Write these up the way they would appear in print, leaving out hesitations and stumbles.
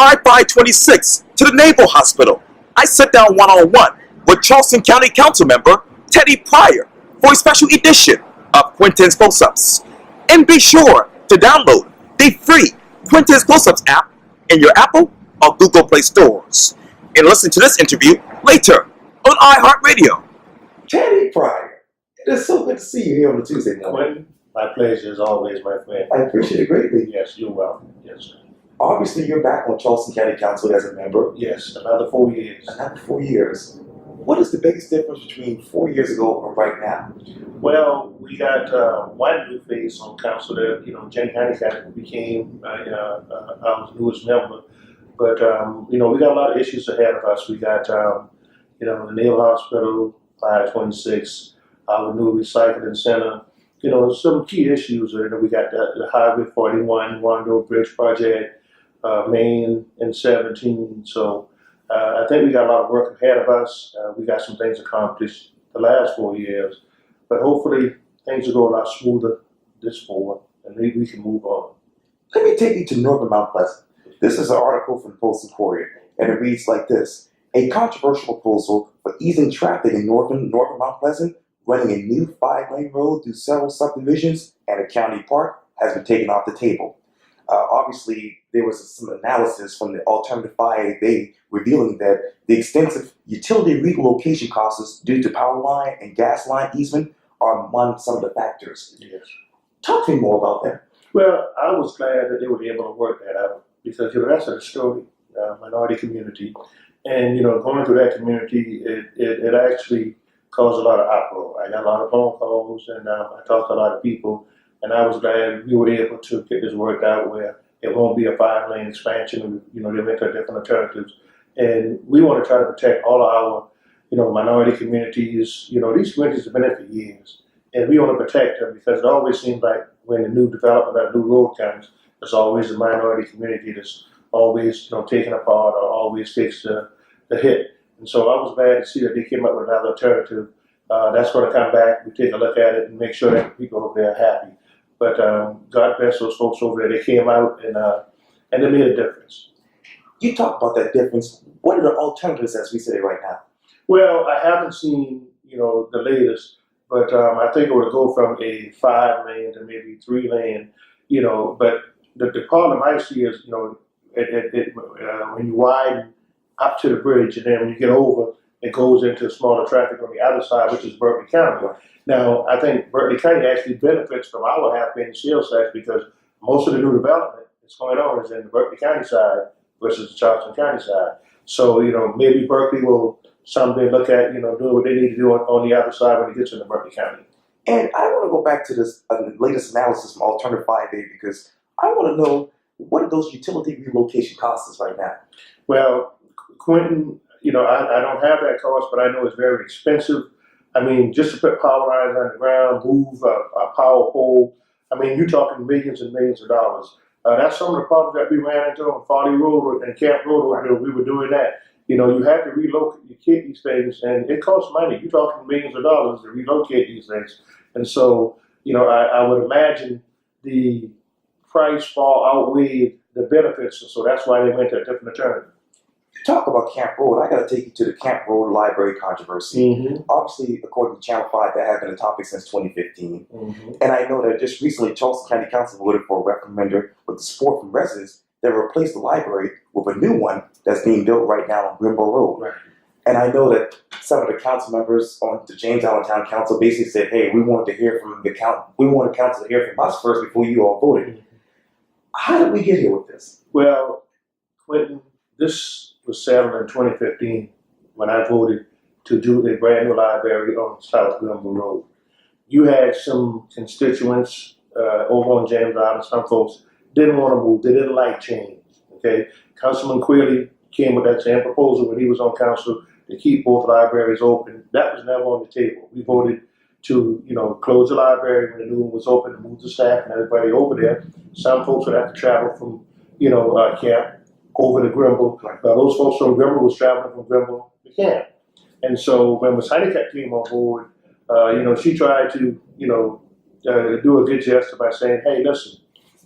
I-526 to the Naval Hospital, I sit down one-on-one with Charleston County Council member Teddie Pryor for a special edition of Quintin's Close-Ups. And be sure to download the free Quintin's Close-Ups app in your Apple or Google Play stores. And listen to this interview later on iHeartRadio. Teddie Pryor, it is so good to see you here on the Tuesday morning. Quintin, my pleasure as always, my friend. I appreciate it greatly. Yes, you're welcome. Yes, sir. Obviously, you're back on Charleston County Council as a member. Yes, another 4 years. Another 4 years. What is the biggest difference between 4 years ago and right now? Well, we got one new face on council that, Jenny Honeycutt became our newest member. But, we got a lot of issues ahead of us. We got, the Naval Hospital, 526, our new recycling center. Some key issues. We got the Highway 41, Rondo Bridge project, Main and 17. So I think we got a lot of work ahead of us. We got some things accomplished the last 4 years. But hopefully things will go a lot smoother this forward and maybe we can move on. Let me take you to Northern Mount Pleasant. This is an article from the Post and Courier, and it reads like this. A controversial proposal for easing traffic in Northern Mount Pleasant, running a new 5-lane road through several subdivisions and a county park, has been taken off the table. Obviously, there was some analysis from the Alternative 5A revealing that the extensive utility relocation costs due to power line and gas line easement are among some of the factors. Yes. Talk to me more about that. Well, I was glad that they were able to work that out because that's a historic minority community. And, going through that community, it actually caused a lot of uproar. I got a lot of phone calls and I talked to a lot of people. And I was glad we were able to get this worked out where it won't be a 5-lane expansion. They make different alternatives. And we want to try to protect all of our, minority communities. These communities have been there for years. And we want to protect them because it always seems like when a new development, a new road comes, there's always a minority community that's always, taken apart or always takes the hit. And so I was glad to see that they came up with another alternative. That's going to come back. We take a look at it and make sure that people over there are happy. But God bless those folks over there. They came out and they made a difference. You talk about that difference. What are the alternatives as we say right now? Well, I haven't seen, the latest, but I think it would go from a 5-lane to maybe 3-lane, but the problem I see is, when you widen up to the bridge and then when you get over, it goes into smaller traffic on the other side, which is Berkeley County. Now, I think Berkeley County actually benefits from our half-penny sales tax because most of the new development that's going on is in the Berkeley County side versus the Charleston County side. So, maybe Berkeley will someday look at, doing what they need to do on the other side when it gets into Berkeley County. And I want to go back to this latest analysis from Alternative 5A because I want to know what are those utility relocation costs right now? Well, Quintin, I don't have that cost, but I know it's very expensive. I mean, just to put power lines underground, move a power pole, you're talking millions and millions of dollars. That's some of the problems that we ran into on Farley Road and Camp Road. We were doing that. You have to relocate these things, and it costs money. You're talking millions of dollars to relocate these things. And so, I would imagine the price fall outweighed the benefits, so that's why they went to a different alternative. Talk about Camp Road. I got to take you to the Camp Road Library controversy. Mm-hmm. Obviously, according to Channel 5, that has been a topic since 2015. Mm-hmm. And I know that just recently, Charleston County Council voted for a referendum with the support from residents that replaced the library with a new one that's being built right now on Grimble Road. Right. And I know that some of the council members on the James Allentown Council basically said, "Hey, we wanted to hear from the council. We wanted council to hear from us first before you all voted." Mm-hmm. How did we get here with this? Well, Quintin, this was settled in 2015 when I voted to do a brand new library on South Grimble Road. You had some constituents over on James Island, some folks didn't want to move, they didn't like change, okay? Councilman Quealy came with that same proposal when he was on council to keep both libraries open. That was never on the table. We voted to, close the library when the new one was open and move the staff and everybody over there. Some folks would have to travel from, camp over to Grimble. Those folks from Grimble was traveling from Grimble to camp. And so when Ms. Honeycutt came on board, she tried to, do a good gesture by saying, hey, listen,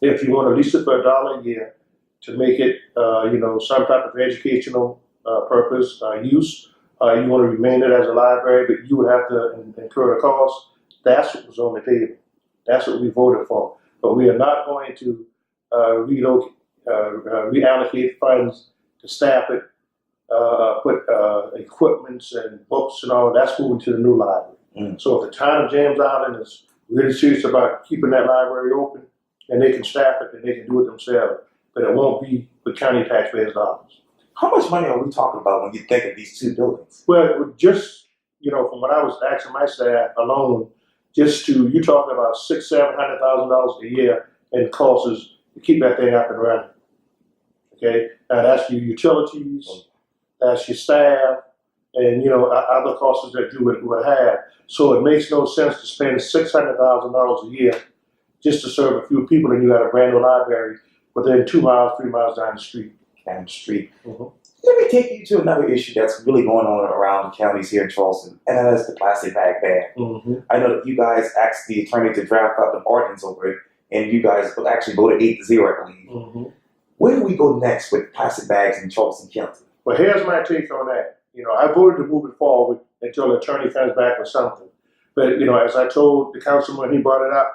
if you want to lease it for $1 a year to make it, some type of educational purpose, use. You want to remain it as a library, but you would have to incur the cost. That's what was on the table. That's what we voted for. But we are not going to reallocate funds to staff it, put equipments and books and all. That's moving to the new library. So if the town of James Island is really serious about keeping that library open, and they can staff it and they can do it themselves, but it won't be with county taxpayers' dollars. How much money are we talking about when you think of these two buildings? Well, just, from what I was asking my staff alone, you're talking about $600,000-$700,000 a year in costs to keep that thing up and running. Okay, now that's your utilities, that's your staff, and other costs that you would have. So it makes no sense to spend $600,000 a year just to serve a few people, and you got a brand new library within 2 miles, 3 miles down the street. Let me take you to another issue that's really going on around the counties here in Charleston, and that is the plastic bag ban. I know that you guys asked the attorney to draft up an ordinance over it, and you guys actually voted 8-0, I believe. Where do we go next with plastic bags in Charleston County? Well, here's my take on that. I voted to move it forward until the attorney comes back with something. But, as I told the councilman, he brought it up,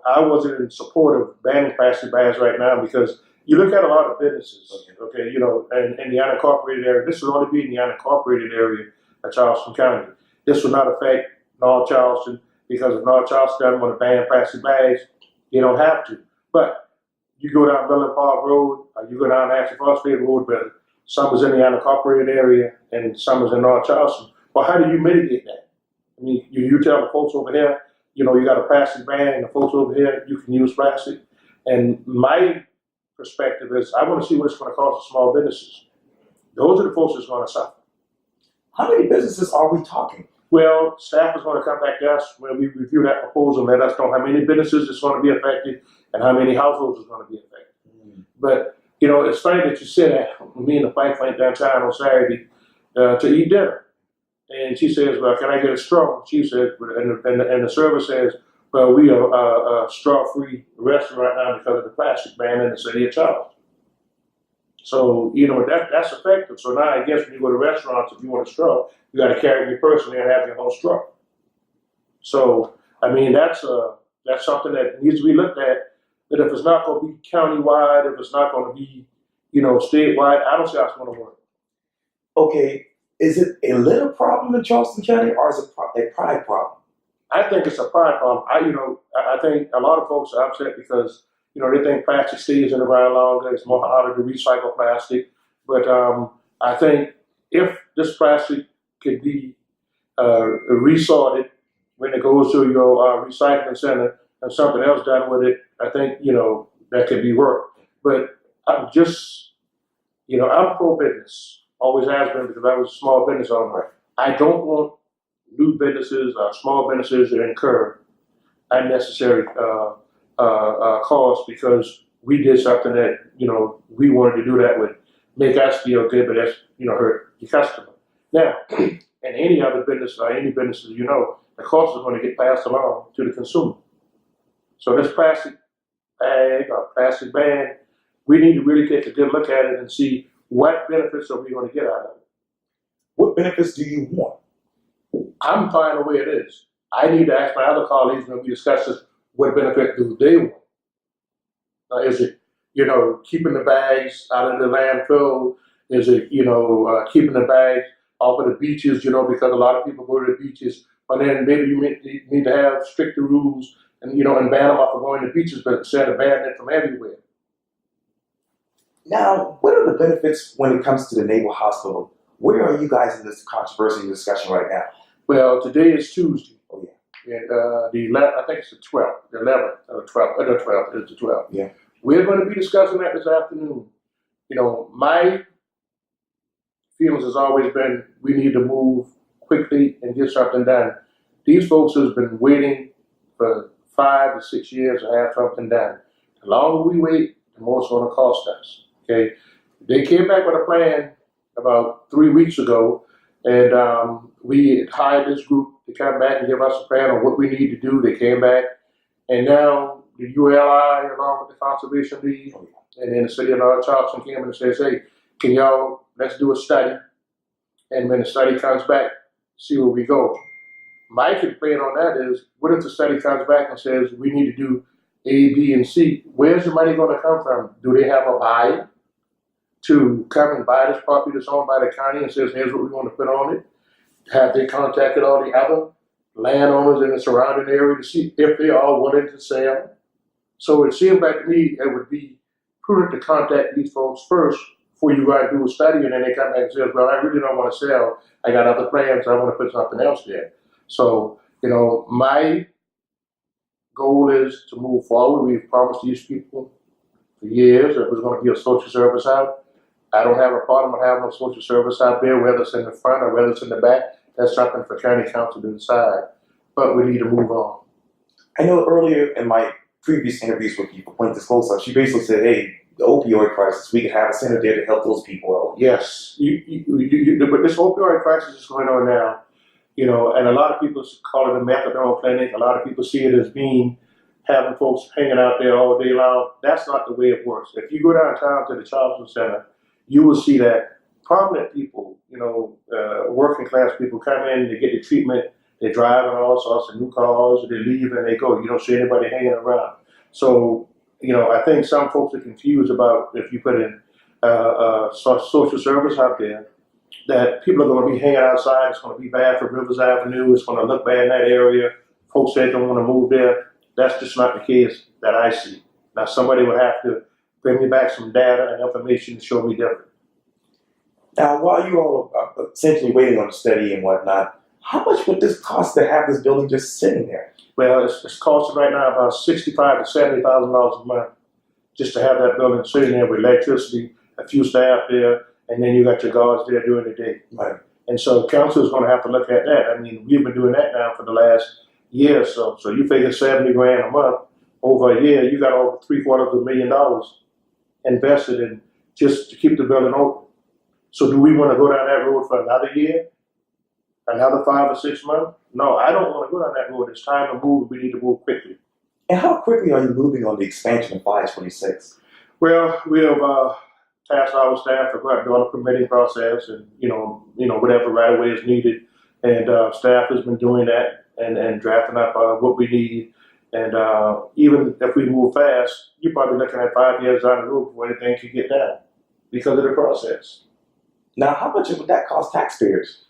I wasn't in support of banning plastic bags right now because you look at a lot of businesses, in the unincorporated area. This will only be in the unincorporated area of Charleston County. This will not affect North Charleston because if North Charleston doesn't want to ban plastic bags, you don't have to. But you go down Bellin Park Road, or you go down Ashley Phosphate Road, but some is in the unincorporated area and some is in North Charleston. Well, how do you mitigate that? I mean, you tell the folks over here, you got a plastic ban, and the folks over here, you can use plastic. And my perspective is, I want to see what it's going to cost the small businesses. Those are the folks that's going to suffer. How many businesses are we talking? Well, staff is going to come back to us when we review that proposal and let us know how many businesses is going to be affected and how many households is going to be affected. But, it's funny that you said that. Me and the wife went downtown on Saturday to eat dinner. And she says, well, can I get a straw? She said, and the server says, well, we are a straw-free restaurant now because of the plastic ban in the city of Charleston. So, that's effective. So now I guess when you go to restaurants, if you want a straw, you got to carry it in your purse and then have your own straw. So, I mean, that's something that needs to be looked at. That if it's not going to be countywide, if it's not going to be, statewide, I don't see how it's going to work. Okay, is it a little problem in Charleston County, or is it a pride problem? I think it's a pride problem. I think a lot of folks are upset because, they think plastic stays in the ground longer. It's more harder to recycle plastic. But I think if this plastic could be resorted when it goes to your recycling center and something else done with it, I think, that could be worked. But I'm just, I'm pro-business. Always has been because I was a small business owner. I don't want new businesses, small businesses to incur unnecessary costs because we did something that, we wanted to do that would make us feel good, but that's, hurt the customer. Now, in any other business or any businesses, the cost is going to get passed along to the consumer. So this plastic bag or plastic ban, we need to really take a good look at it and see what benefits are we going to get out of it. What benefits do you want? I'm fine the way it is. I need to ask my other colleagues when we discuss this, what benefit do they want? Is it, keeping the bags out of the landfill? Is it, keeping the bags off of the beaches, because a lot of people go to the beaches, but then maybe you need to have stricter rules and, and ban them off of going to beaches, but instead of banning it from everywhere. Now, what are the benefits when it comes to the Naval Hospital? Where are you guys in this controversy discussion right now? Well, today is Tuesday. Oh, yeah. And the 11th, I think it's the 12th, the 11th, or 12th, the 12th, it's the 12th. Yeah. We're going to be discussing that this afternoon. My feelings has always been we need to move quickly and get something done. These folks have been waiting for 5 to 6 years to have something done. The longer we wait, the more it's going to cost us. Okay, they came back with a plan about 3 weeks ago, and we hired this group to come back and give us a plan on what we need to do. They came back, and now the ULI along with the Conservation League, and then the city of Charleston came in and says, hey, can y'all, let's do a study. And when the study comes back, see where we go. My complaint on that is, what if the study comes back and says, we need to do A, B, and C? Where's the money going to come from? Do they have a buyer to come and buy this property that's owned by the county and says, here's what we want to put on it? Have they contacted all the other landowners in the surrounding area to see if they are willing to sell? So it seemed like to me it would be prudent to contact these folks first before you go out and do a study, and then they come back and say, well, I really don't want to sell. I got other plans. I want to put something else there. So, you know, my goal is to move forward. We've promised these people for years that there's going to be a social service out. I don't have a problem with having a social service out there, whether it's in the front or whether it's in the back. That's something for county council to decide. But we need to move on. I know earlier in my previous interviews with you for Quintin's close-up, she basically said, hey, the opioid crisis, we could have a center there to help those people out. Yes, but this opioid crisis is going on now, you know, and a lot of people call it a methadone clinic. A lot of people see it as being having folks hanging out there all day long. That's not the way it works. If you go downtown to the Charleston Center, you will see that prominent people, you know, working class people come in, they get the treatment, they drive in all sorts of new cars, they leave and they go. You don't see anybody hanging around. So, you know, I think some folks are confused about if you put in social service out there, that people are going to be hanging outside. It's going to be bad for Rivers Avenue. It's going to look bad in that area. Folks say they don't want to move there. That's just not the case that I see. Now, somebody would have to bring me back some data and information to show me different. Now, while you all are essentially waiting on the study and whatnot, how much would this cost to have this building just sitting there? Well, it's costing right now about $65,000 to $70,000 a month just to have that building sitting there with electricity, a few staff there, and then you got your guards there during the day. Right. And so council is going to have to look at that. I mean, we've been doing that now for the last year or so. So you figure $70,000 a month over a year, you got over $750,000 invested in just to keep the building open. So do we want to go down that road for another year? Another 5 or 6 months? No, I don't want to go down that road. It's time to move. We need to move quickly. And how quickly are you moving on the expansion of 526? Well, we have tasked our staff to go out and do all the permitting process and, you know, whatever right of way is needed. And staff has been doing that and drafting up what we need. And even if we move fast, you're probably looking at 5 years down the road before anything can get done because of the process. Now, how much would that cost taxpayers?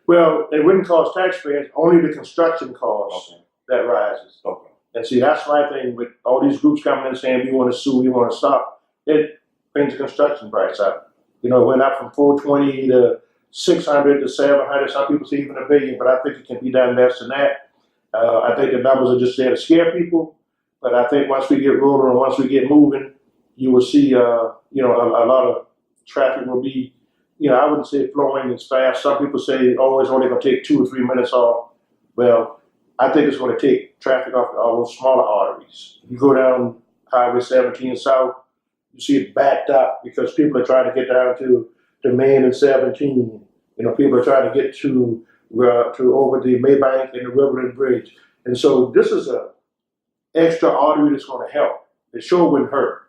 Well, it wouldn't cost taxpayers, only the construction cost that rises. Okay. And see, that's my thing with all these groups coming in saying, we want to sue, we want to stop. It brings the construction price up. You know, it went up from 420 to 600 to 700. Some people say even $1 billion, but I think it can be done less than that. I think the numbers are just there to scare people. But I think once we get rolling and once we get moving, you will see, a lot of traffic will be, I wouldn't say flowing as fast. Some people say, oh, it's only going to take 2 or 3 minutes off. Well, I think it's going to take traffic off all those smaller arteries. You go down Highway 17 South, you see it backed up because people are trying to get down to Main and 17. People are trying to get to over the Maybank and the Riverland Bridge. And so this is a extra artery that's going to help. It sure wouldn't hurt.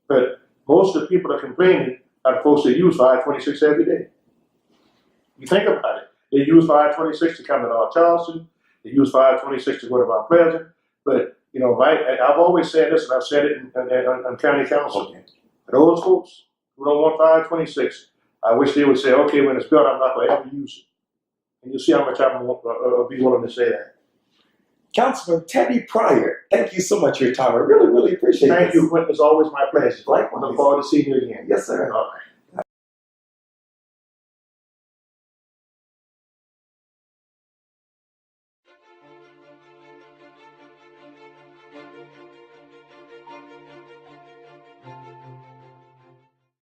But most of the people that are complaining are the folks that use 526 every day. You think about it. They use 526 to come to Charleston. They use 526 to go to Mount Pleasant. But, I've always said this, and I've said it on county council. Okay. Those folks who don't want 526, I wish they would say, okay, when it's built, I'm not going to ever use it. And you'll see how much I'll be willing to say that. Councilman Teddie Pryor, thank you so much for your time. I really, really appreciate it. Thank you, Quintin. It's always my pleasure. Likewise. I look forward to seeing you again. Yes, sir. All right.